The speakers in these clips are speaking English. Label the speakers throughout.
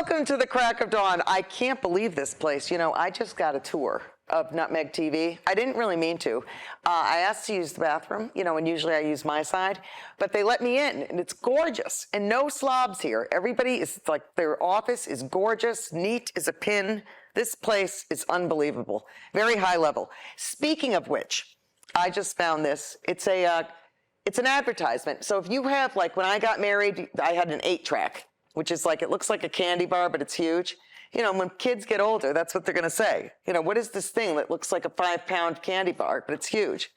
Speaker 1: Welcome to the crack of dawn. I can't believe this place. You know, I just got a tour of Nutmeg TV. I didn't really mean to. I asked to use the bathroom, you know, and usually I use my side, but they let me in, and it's gorgeous, and no slobs here. Everybody is like, their office is gorgeous, neat as a pin. This place is unbelievable, very high level. Speaking of which, I just found this. It's an advertisement. So if you have, like, when I got married, I had an 8-track, which is like, it looks like a candy bar, but it's huge. You know, when kids get older, that's what they're going to say. You know, what is this thing that looks like a 5-pound candy bar, but it's huge?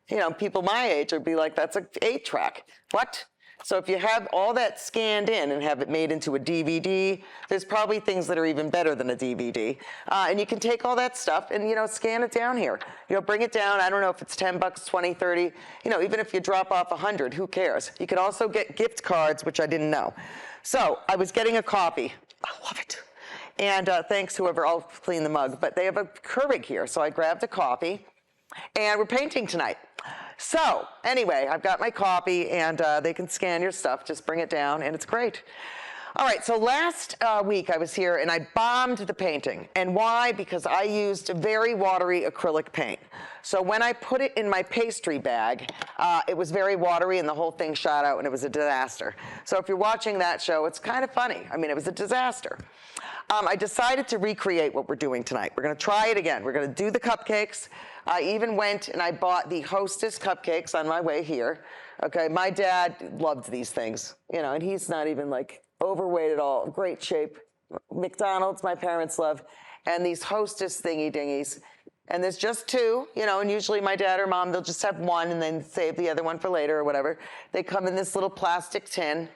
Speaker 1: You know, people my age would be like, that's an 8-track. What? So if you have all that scanned in and have it made into a DVD, there's probably things that are even better than a DVD. And you can take all that stuff and, you know, scan it down here. You know, bring it down. I don't know if it's 10 bucks, 20, 30. You know, even if you drop off 100, who cares? You can also get gift cards, which I didn't know. So I was getting a coffee. I love it. And thanks, whoever, I'll clean the mug. But they have a Keurig here, so I grabbed a coffee. And we're painting tonight. So anyway, I've got my coffee, and they can scan your stuff. Just bring it down, and it's great. All right, so last week I was here, and I bombed the painting. And why? Because I used very watery acrylic paint. So when I put it in my pastry bag, it was very watery, and the whole thing shot out, and it was a disaster. So if you're watching that show, it's kind of funny. I mean, it was a disaster. I decided to recreate what we're doing tonight. We're going to try it again. We're going to do the cupcakes. I even went and I bought the Hostess cupcakes on my way here. Okay, my dad loved these things, you know, and he's not even like overweight at all. Great shape. McDonald's, my parents love, and these Hostess thingy dingies. And there's just 2, you know, and usually my dad or mom, they'll just have one and then save the other one for later or whatever. They come in this little plastic tin.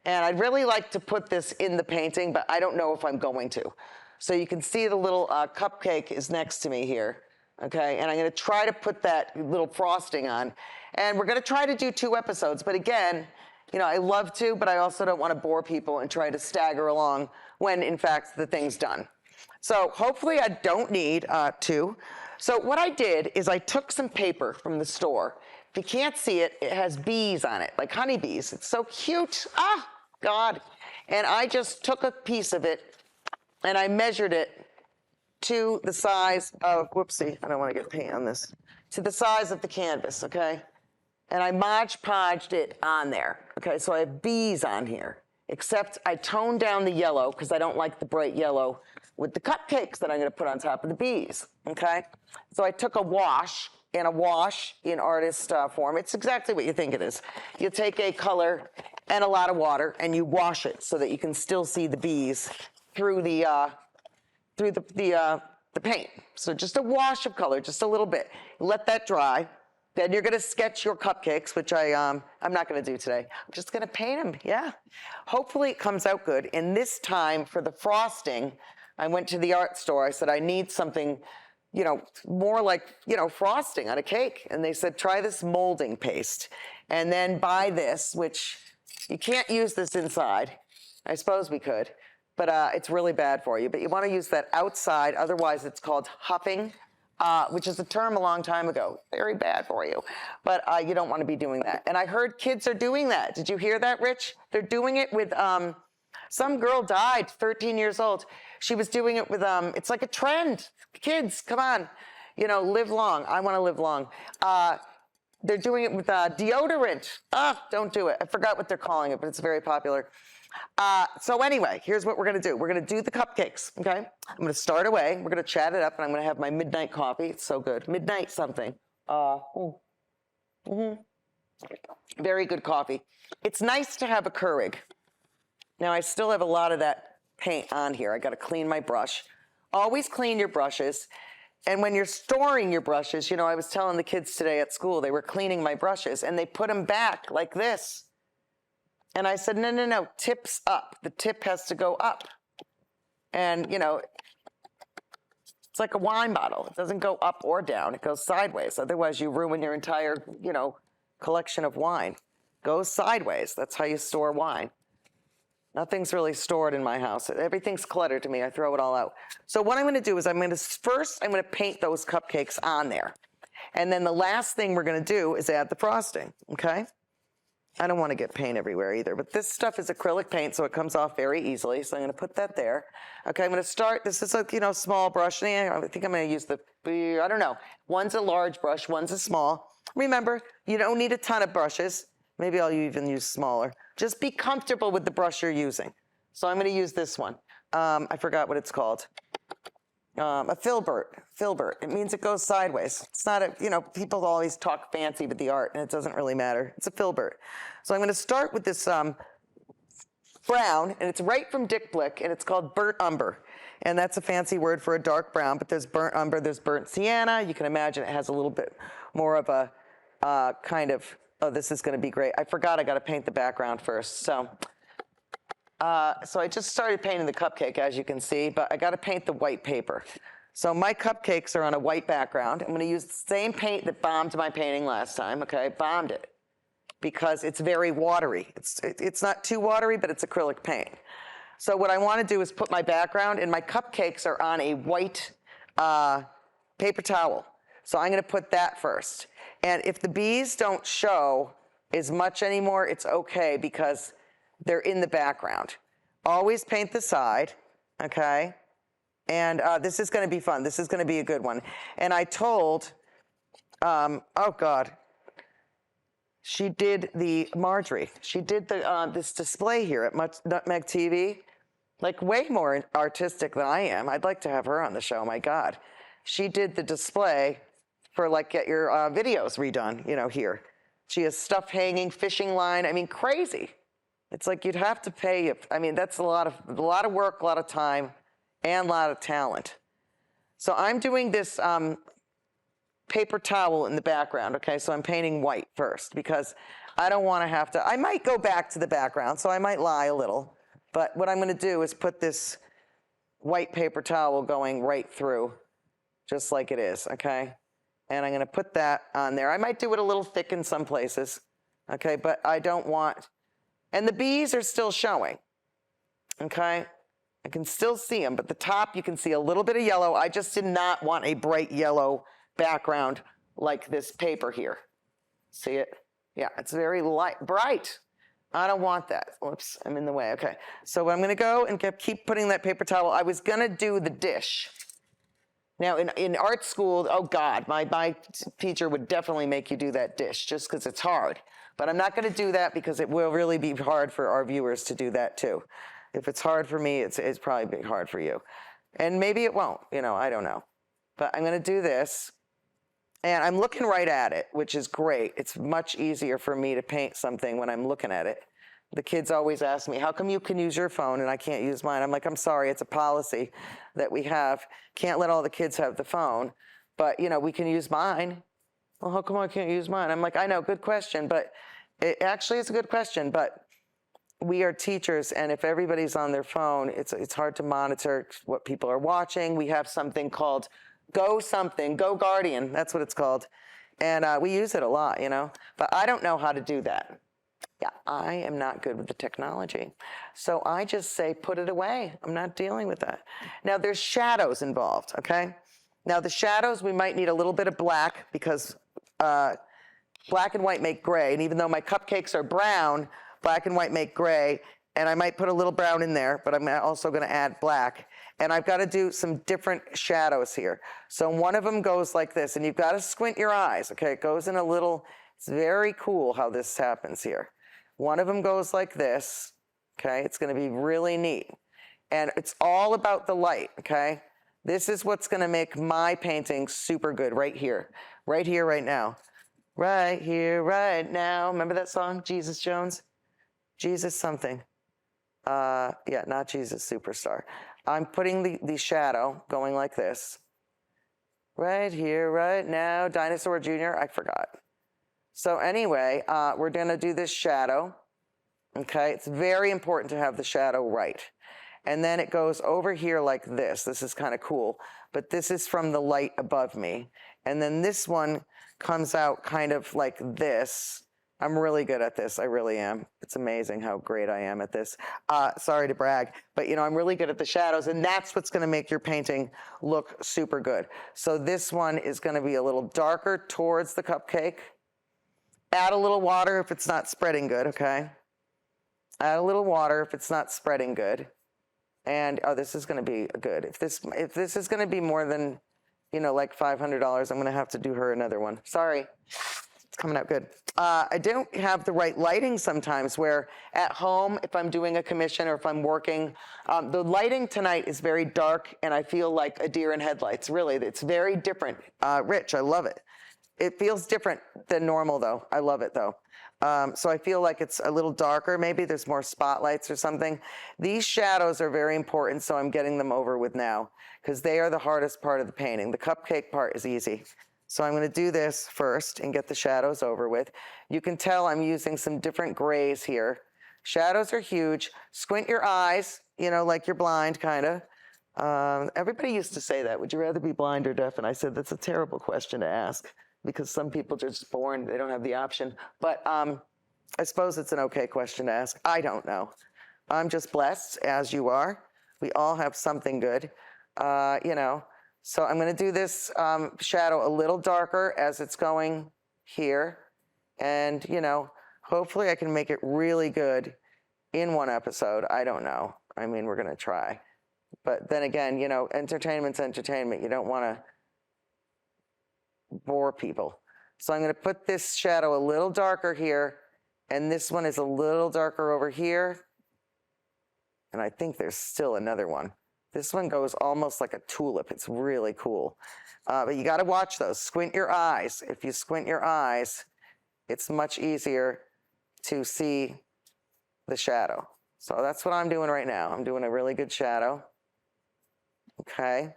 Speaker 1: And I'd really like to put this in the painting, but I don't know if I'm going to. So you can see the little cupcake is next to me here, okay? And I'm gonna try to put that little frosting on. And we're gonna try to do 2 episodes, but again, you know, I love to, but I also don't wanna bore people and try to stagger along when, in fact, the thing's done. So hopefully I don't need 2. So what I did is I took some paper from the store. If you can't see it, it has bees on it, like honeybees. It's so cute. Ah, God. And I just took a piece of it and I measured it to the size of, whoopsie, I don't want to get paint on this, to the size of the canvas, okay? And I Mod Podged it on there, okay? So I have bees on here, except I toned down the yellow because I don't like the bright yellow with the cupcakes that I'm going to put on top of the bees, okay? So I took a wash in artist form. It's exactly what you think it is. You take a color and a lot of water and you wash it so that you can still see the bees through the paint. So just a wash of color, just a little bit. Let that dry. Then you're gonna sketch your cupcakes, which I'm not gonna do today. I'm just gonna paint them, yeah. Hopefully it comes out good. And this time for the frosting, I went to the art store. I said, I need something, you know, more like, you know, frosting on a cake. And they said, try this molding paste. And then buy this, which you can't use this inside. I suppose we could, but it's really bad for you. But you want to use that outside. Otherwise, it's called huffing, which is a term a long time ago. Very bad for you. But you don't want to be doing that. And I heard kids are doing that. Did you hear that, Rich? They're doing it with, some girl died, 13 years old. She was doing it with, it's like a trend. Kids, come on, you know, live long. I want to live long. They're doing it with deodorant. Don't do it. I forgot what they're calling it, but it's very popular. So anyway, here's what we're going to do. We're going to do the cupcakes, okay? I'm going to start away. We're going to chat it up, and I'm going to have my midnight coffee. It's so good. Midnight something. Very good coffee. It's nice to have a Keurig. Now, I still have a lot of that paint on here. I got to clean my brush. Always clean your brushes. And when you're storing your brushes, you know, I was telling the kids today at school, they were cleaning my brushes, and they put them back like this. And I said, no, no, no, tips up. The tip has to go up. And, you know, it's like a wine bottle. It doesn't go up or down. It goes sideways. Otherwise, you ruin your entire, you know, collection of wine. Goes sideways. That's how you store wine. Nothing's really stored in my house. Everything's cluttered to me. I throw it all out. So what I'm going to do is I'm going to paint those cupcakes on there. And then the last thing we're going to do is add the frosting, okay? I don't want to get paint everywhere either, but this stuff is acrylic paint, so it comes off very easily. So I'm going to put that there. Okay, I'm going to start. This is a, small brush. I think I'm going to use I don't know. One's a large brush, one's a small. Remember, you don't need a ton of brushes. Maybe I'll even use smaller. Just be comfortable with the brush you're using. So I'm going to use this one. I forgot what it's called. A filbert. It means it goes sideways. It's not a, people always talk fancy with the art, and it doesn't really matter. It's a filbert. So I'm going to start with this brown, and it's right from Dick Blick, and it's called burnt umber. And that's a fancy word for a dark brown, but there's burnt umber, there's burnt sienna. You can imagine it has a little bit more of a kind of, oh, this is going to be great. I forgot I got to paint the background first. So I just started painting the cupcake, as you can see, but I got to paint the white paper. So my cupcakes are on a white background. I'm going to use the same paint that bombed my painting last time, okay? Bombed it because it's very watery. It's not too watery, but it's acrylic paint. So what I want to do is put my background, and my cupcakes are on a white paper towel. So I'm going to put that first. And if the bees don't show as much anymore, it's okay because they're in the background. Always paint the side, okay? And this is going to be fun. This is going to be a good one. And I told, oh God, she did Marjorie. She did this display here at Nutmeg TV, like way more artistic than I am. I'd like to have her on the show, my God. She did the display for like get your videos redone, here. She has stuff hanging, fishing line, I mean, crazy. It's like you'd have to pay, that's a lot of work, a lot of time, and a lot of talent. So I'm doing this paper towel in the background, okay? So I'm painting white first because I don't want to have to, I might go back to the background, so I might lie a little. But what I'm going to do is put this white paper towel going right through, just like it is, okay? And I'm going to put that on there. I might do it a little thick in some places, okay? But I don't want, and the bees are still showing, okay? I can still see them, but the top you can see a little bit of yellow. I just did not want a bright yellow background like this paper here. See it? Yeah, it's very bright. I don't want that. Whoops, I'm in the way. Okay, so I'm gonna go and keep putting that paper towel. I was gonna do the dish. Now in art school, oh God, my teacher would definitely make you do that dish just because it's hard. But I'm not gonna do that because it will really be hard for our viewers to do that too. If it's hard for me, it's probably hard for you. And maybe it won't, I don't know. But I'm gonna do this. And I'm looking right at it, which is great. It's much easier for me to paint something when I'm looking at it. The kids always ask me, how come you can use your phone and I can't use mine? I'm like, I'm sorry, it's a policy that we have. Can't let all the kids have the phone, but we can use mine. Well, how come I can't use mine? I'm like, I know, good question, but it actually is a good question, but we are teachers, and if everybody's on their phone, it's hard to monitor what people are watching. We have something called Go Guardian, that's what it's called. And we use it a lot, but I don't know how to do that. Yeah, I am not good with the technology. So I just say, put it away. I'm not dealing with that. Now there's shadows involved, okay? Now the shadows, we might need a little bit of black because black and white make gray. And even though my cupcakes are brown, black and white make gray. And I might put a little brown in there, but I'm also gonna add black. And I've got to do some different shadows here. So one of them goes like this, and you've got to squint your eyes, okay? It goes in a little, it's very cool how this happens here. One of them goes like this, okay? It's going to be really neat. And it's all about the light, okay? This is what's going to make my painting super good right here, right now. Right here, right now. Remember that song, Jesus Jones? Jesus something. Yeah, not Jesus Superstar. I'm putting the shadow going like this. Right here, right now, Dinosaur Jr., I forgot. So anyway, we're gonna do this shadow, okay? It's very important to have the shadow right. And then it goes over here like this. This is kind of cool, but this is from the light above me. And then this one comes out kind of like this. I'm really good at this, I really am. It's amazing how great I am at this. Sorry to brag, but I'm really good at the shadows, and that's what's gonna make your painting look super good. So this one is gonna be a little darker towards the cupcake, Add a little water if it's not spreading good, okay? Add a little water if it's not spreading good. And, oh, this is going to be good. If this is going to be more than, like $500, I'm going to have to do her another one. Sorry. It's coming out good. I don't have the right lighting sometimes where at home, if I'm doing a commission or if I'm working, the lighting tonight is very dark and I feel like a deer in headlights. Really, it's very different. Rich, I love it. It feels different than normal though. I love it though. So I feel like it's a little darker. Maybe there's more spotlights or something. These shadows are very important, so I'm getting them over with now because they are the hardest part of the painting. The cupcake part is easy. So I'm going to do this first and get the shadows over with. You can tell I'm using some different grays here. Shadows are huge. Squint your eyes, like you're blind, kind of. Everybody used to say that. Would you rather be blind or deaf? And I said, that's a terrible question to ask because some people are just born, they don't have the option. But I suppose it's an okay question to ask. I don't know. I'm just blessed, as you are. We all have something good, So I'm going to do this shadow a little darker as it's going here. And, hopefully I can make it really good in one episode. I don't know. I mean, we're going to try. But then again, entertainment's entertainment. You don't want to bore people. So I'm going to put this shadow a little darker here. And this one is a little darker over here. And I think there's still another one. This one goes almost like a tulip. It's really cool. But you got to watch those. Squint your eyes. If you squint your eyes, it's much easier to see the shadow. So that's what I'm doing right now. I'm doing a really good shadow. Okay.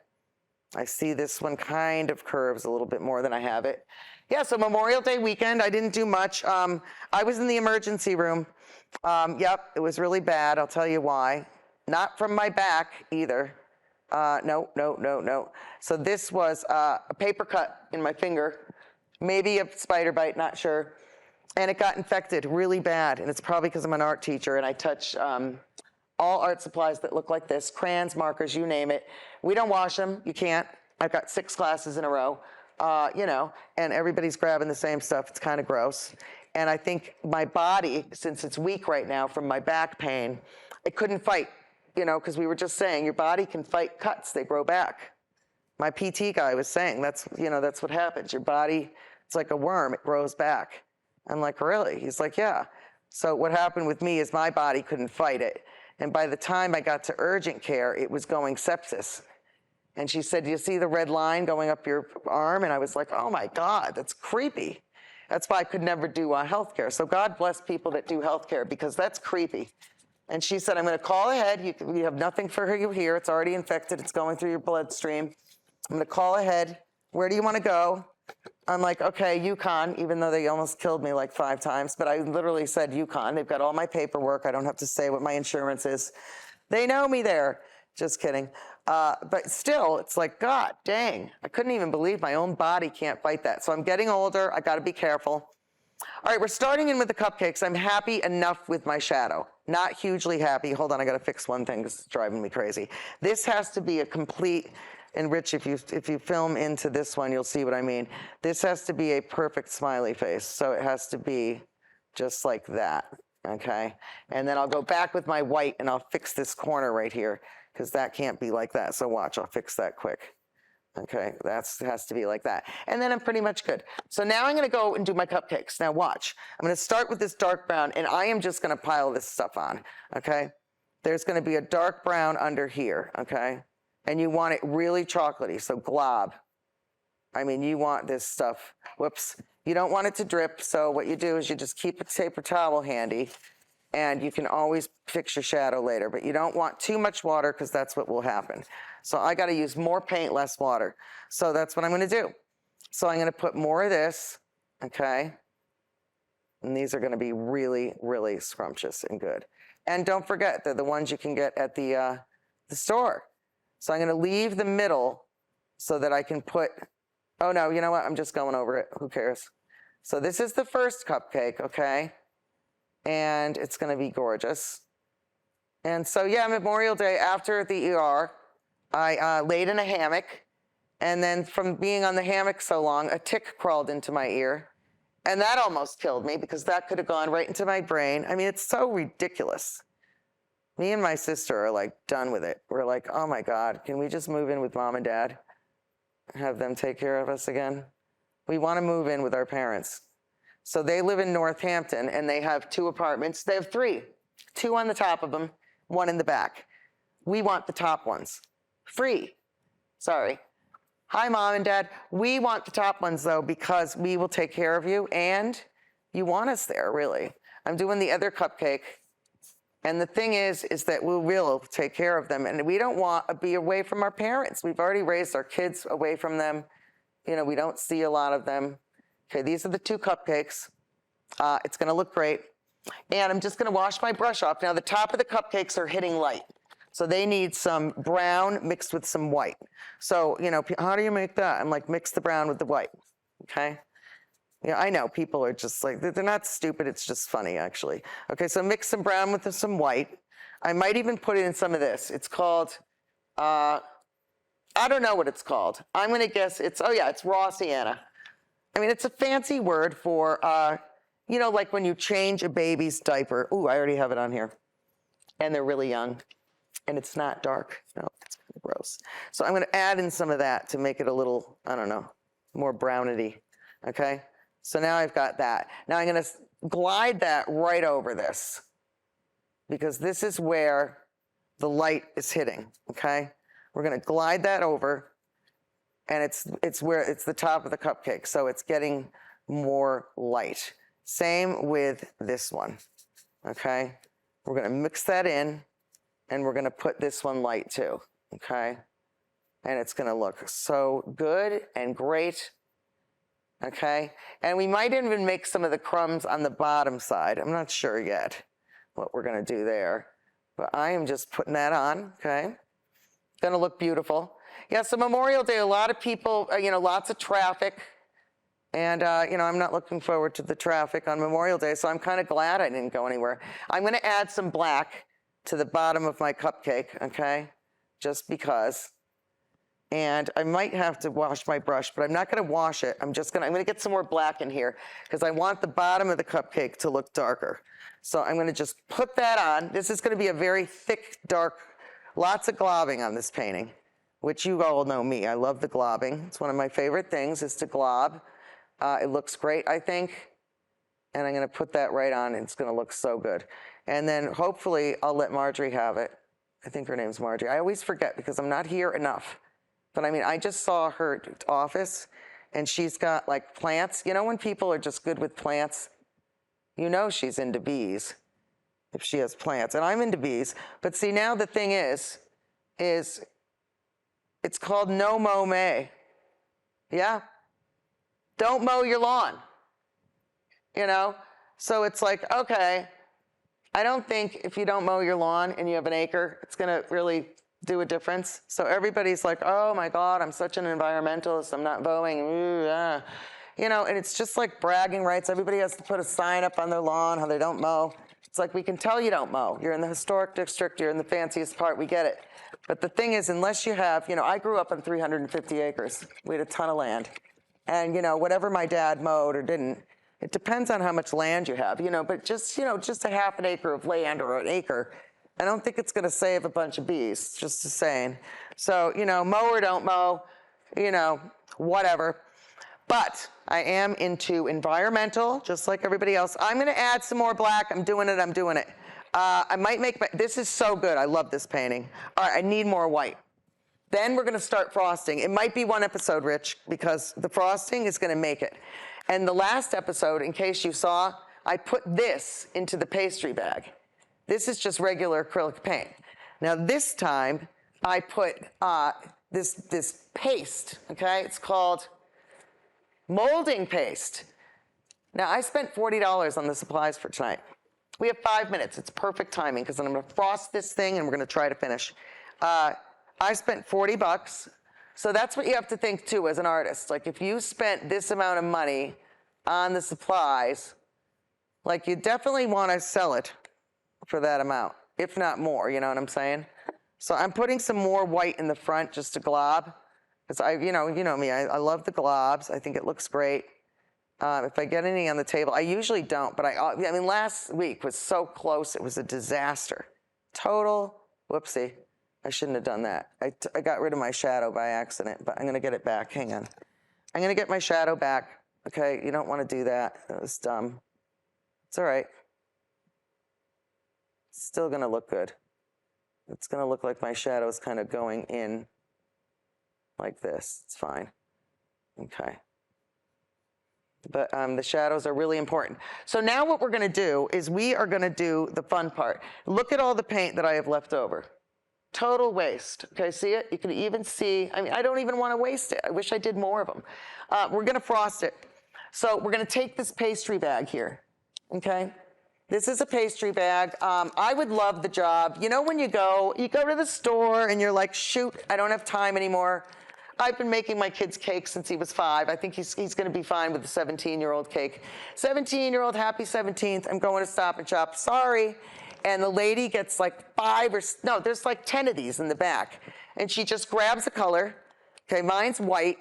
Speaker 1: I see this one kind of curves a little bit more than I have it. Yeah, so Memorial Day weekend, I didn't do much. I was in the emergency room. Yep, it was really bad. I'll tell you why. Not from my back either. No. So this was a paper cut in my finger, maybe a spider bite, not sure. And it got infected really bad. And it's probably because I'm an art teacher and I touch all art supplies that look like this, crayons, markers, you name it. We don't wash them. You can't. I've got 6 classes in a row, and everybody's grabbing the same stuff. It's kind of gross. And I think my body, since it's weak right now from my back pain, it couldn't fight. Because we were just saying your body can fight cuts, they grow back. My PT guy was saying that's what happens. Your body, it's like a worm, it grows back. I'm like, really? He's like, yeah. So what happened with me is my body couldn't fight it. And by the time I got to urgent care, it was going sepsis. And she said, do you see the red line going up your arm? And I was like, oh my God, that's creepy. That's why I could never do healthcare. So God bless people that do healthcare because that's creepy. And she said, I'm going to call ahead. You have nothing for you here. It's already infected. It's going through your bloodstream. I'm going to call ahead. Where do you want to go? I'm like, okay, UConn, even though they almost killed me like 5 times. But I literally said UConn. They've got all my paperwork. I don't have to say what my insurance is. They know me there. Just kidding. But still, it's like, God dang. I couldn't even believe my own body can't fight that. So I'm getting older. I got to be careful. All right, we're starting in with the cupcakes. I'm happy enough with my shadow. Not hugely happy. Hold on, I got to fix one thing because it's driving me crazy. This has to be a complete, and Rich, if you film into this one, you'll see what I mean. This has to be a perfect smiley face. So it has to be just like that, okay? And then I'll go back with my white and I'll fix this corner right here because that can't be like that. So watch, I'll fix that quick. Okay, that has to be like that. And then I'm pretty much good. So now I'm going to go and do my cupcakes. Now watch. I'm going to start with this dark brown, and I am just going to pile this stuff on, okay? There's going to be a dark brown under here, okay? And you want it really chocolatey, so glob. I mean, you want this stuff. Whoops. You don't want it to drip, so what you do is you just keep a paper towel handy, and you can always fix your shadow later, but you don't want too much water because that's what will happen. So I got to use more paint, less water. So that's what I'm going to do. So I'm going to put more of this, okay? And these are going to be really, really scrumptious and good. And don't forget, they're the ones you can get at the store. So I'm going to leave the middle so that I can put, oh no, you know what? I'm just going over it. Who cares? So this is the first cupcake, okay? And it's going to be gorgeous. And so, yeah, Memorial Day after the ER, I laid in a hammock, and then from being on the hammock so long, a tick crawled into my ear, And that almost killed me because that could have gone right into my brain. I mean, it's so ridiculous. Me and my sister are like done with it. We're like, oh my God, can we just move in with mom and dad? Have them take care of us again? We want to move in with our parents. So they live in Northampton and they have 2 apartments. They have 3, 2 on the top of them, 1 in the back. We want the top ones. Free. Sorry. Hi, mom and dad. We want the top ones though because we will take care of you and you want us there, really. I'm doing the other cupcake. And the thing is that we will take care of them. And we don't want to be away from our parents. We've already raised our kids away from them. You know, we don't see a lot of them. Okay, these are the 2 cupcakes. It's gonna look great. And I'm just gonna wash my brush off. Now the top of the cupcakes are hitting light. So they need some brown mixed with some white. So, you know, how do you make that? I'm like, mix the brown with the white, okay? Yeah, I know, people are just like, they're not stupid, it's just funny, actually. Okay, so mix some brown with some white. I might even put in some of this. It's called, I don't know what it's called. I'm gonna guess it's, oh yeah, it's raw sienna. I mean, it's a fancy word for, you know, like when you change a baby's diaper. Ooh, I already have it on here. And they're really young, and it's not dark. No, it's kind of gross. So I'm gonna add in some of that to make it a little, I don't know, more brownity, okay? So now I've got that. Now I'm gonna glide that right over this because this is where the light is hitting, okay? We're gonna glide that over and it's where it's the top of the cupcake. So it's getting more light. Same with this one, okay? We're gonna mix that in and we're gonna put this one light too, okay? And it's gonna look so good and great. Okay, and we might even make some of the crumbs on the bottom side. I'm not sure yet what we're gonna do there, but I am just putting that on, okay? Gonna look beautiful. Yeah, so Memorial Day, a lot of people, you know, lots of traffic, and you know, I'm not looking forward to the traffic on Memorial Day, so I'm kind of glad I didn't go anywhere. I'm gonna add some black to the bottom of my cupcake, okay? Just because. And I might have to wash my brush, but I'm not gonna wash it. I'm gonna get some more black in here because I want the bottom of the cupcake to look darker. So I'm gonna just put that on. This is gonna be a very thick, dark, lots of globbing on this painting, which you all know me. I love the globbing. It's one of my favorite things is to glob. It looks great, I think. And I'm gonna put that right on and it's gonna look so good. And then hopefully I'll let Marjorie have it. I think her name's Marjorie. I always forget because I'm not here enough. But I mean, I just saw her office and she's got like plants. You know when people are just good with plants? You know she's into bees if she has plants. And I'm into bees. But see, now the thing is it's called no mow May. Yeah? Don't mow your lawn. You know? So it's like, okay, I don't think if you don't mow your lawn and you have an acre, it's gonna really do a difference. So everybody's like, oh my God, I'm such an environmentalist, I'm not mowing. Ooh, yeah. You know, and it's just like bragging rights. Everybody has to put a sign up on their lawn how they don't mow. It's like, we can tell you don't mow. You're in the historic district, you're in the fanciest part, we get it. But the thing is, unless you have, you know, I grew up on 350 acres. We had a ton of land. And, you know, whatever my dad mowed or didn't, it depends on how much land you have, you know, but just, you know, just a half an acre of land or an acre, I don't think it's gonna save a bunch of bees, just saying. So, you know, mow or don't mow, you know, whatever. But I am into environmental, just like everybody else. I'm gonna add some more black, I'm doing it. I might make, this is so good, I love this painting. All right, I need more white. Then we're gonna start frosting. It might be one episode, Rich, because the frosting is gonna make it. And the last episode, in case you saw, I put this into the pastry bag. This is just regular acrylic paint. Now this time, I put this paste, okay? It's called molding paste. Now I spent $40 on the supplies for tonight. We have 5 minutes, it's perfect timing because I'm gonna frost this thing and we're gonna try to finish. I spent 40 bucks. So that's what you have to think too as an artist. Like if you spent this amount of money on the supplies, like you definitely wanna sell it for that amount, if not more, you know what I'm saying? So I'm putting some more white in the front just to glob, because you know me, I love the globs, I think it looks great. If I get any on the table, I usually don't, but I mean, last week was so close, it was a disaster. Total, whoopsie. I shouldn't have done that. I got rid of my shadow by accident, but I'm gonna get it back, hang on. I'm gonna get my shadow back, okay? You don't wanna do that, that was dumb. It's all right. It's still gonna look good. It's gonna look like my shadow is kind of going in like this, it's fine, okay. But the shadows are really important. So now what we're gonna do is we are gonna do the fun part. Look at all the paint that I have left over. Total waste, okay, see it? You can even see, I mean, I don't even wanna waste it. I wish I did more of them. We're gonna frost it. So we're gonna take this pastry bag here, okay? This is a pastry bag. I would love the job. You know when you go to the store and you're like, shoot, I don't have time anymore. I've been making my kid's cake since he was 5. I think he's going to be fine with the 17-year-old cake. 17-year-old, happy 17th. I'm going to Stop and Shop. Sorry. And the lady gets like 5 or, no, there's like 10 of these in the back. And she just grabs a color. Okay, mine's white.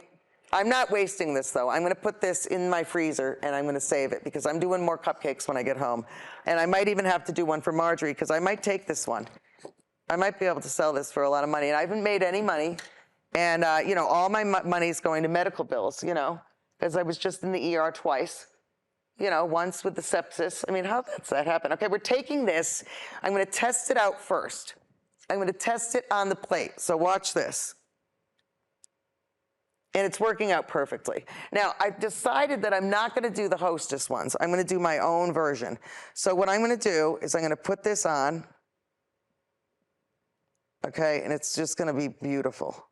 Speaker 1: I'm not wasting this though. I'm going to put this in my freezer and I'm going to save it because I'm doing more cupcakes when I get home. And I might even have to do one for Marjorie because I might take this one. I might be able to sell this for a lot of money. And I haven't made any money. And, you know, all my money's going to medical bills, you know, because I was just in the ER twice, you know, once with the sepsis. I mean, how does that happen? Okay, we're taking this. I'm going to test it out first. I'm going to test it on the plate. So watch this. And it's working out perfectly. Now, I've decided that I'm not going to do the Hostess ones. I'm going to do my own version. So what I'm going to do is I'm going to put this on. Okay, and it's just going to be beautiful.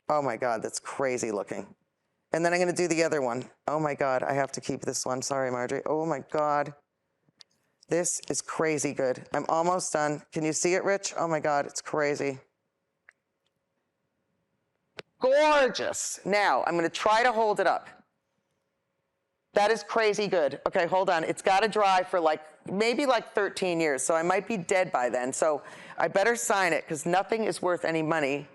Speaker 1: Oh my God, that's crazy looking. And then I'm gonna do the other one. Oh my God, I have to keep this one. Sorry, Marjorie. Oh my God. This is crazy good. I'm almost done. Can you see it, Rich? Oh my God, it's crazy. Gorgeous. Now, I'm gonna try to hold it up. That is crazy good. Okay, hold on. It's gotta dry for like, maybe like 13 years, so I might be dead by then. So I better sign it, because nothing is worth any money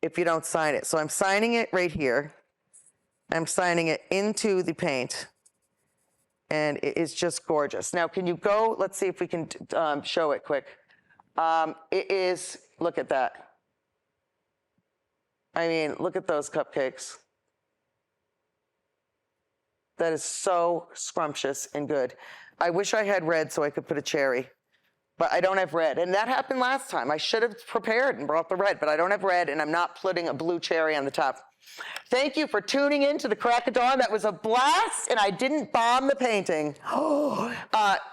Speaker 1: if you don't sign it. So I'm signing it right here. I'm signing it into the paint. And it is just gorgeous. Now, can you go, let's see if we can show it quick. It is, look at that. I mean, look at those cupcakes. That is so scrumptious and good. I wish I had red so I could put a cherry. But I don't have red. And that happened last time. I should have prepared and brought the red, but I don't have red, and I'm not putting a blue cherry on the top. Thank you for tuning in to the Crack of Dawn. That was a blast, and I didn't bomb the painting.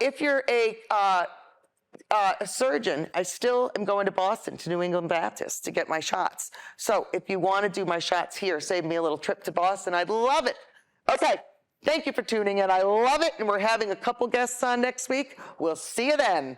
Speaker 1: If you're a surgeon, I still am going to Boston, to New England Baptist, to get my shots. So if you want to do my shots here, save me a little trip to Boston. I'd love it. Okay, thank you for tuning in. I love it, and we're having a couple guests on next week. We'll see you then.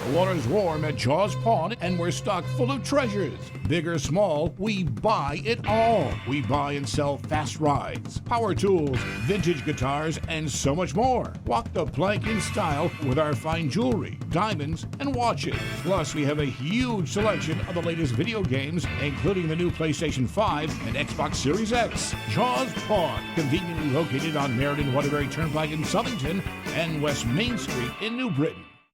Speaker 2: The water's warm at Jaws Pond, and we're stocked full of treasures. Big or small, we buy it all. We buy and sell fast rides, power tools, vintage guitars, and so much more. Walk the plank in style with our fine jewelry, diamonds, and watches. Plus, we have a huge selection of the latest video games, including the new PlayStation 5 and Xbox Series X. Jaws Pond, conveniently located on Meriden Waterbury Turnpike in Southington and West Main Street in New Britain.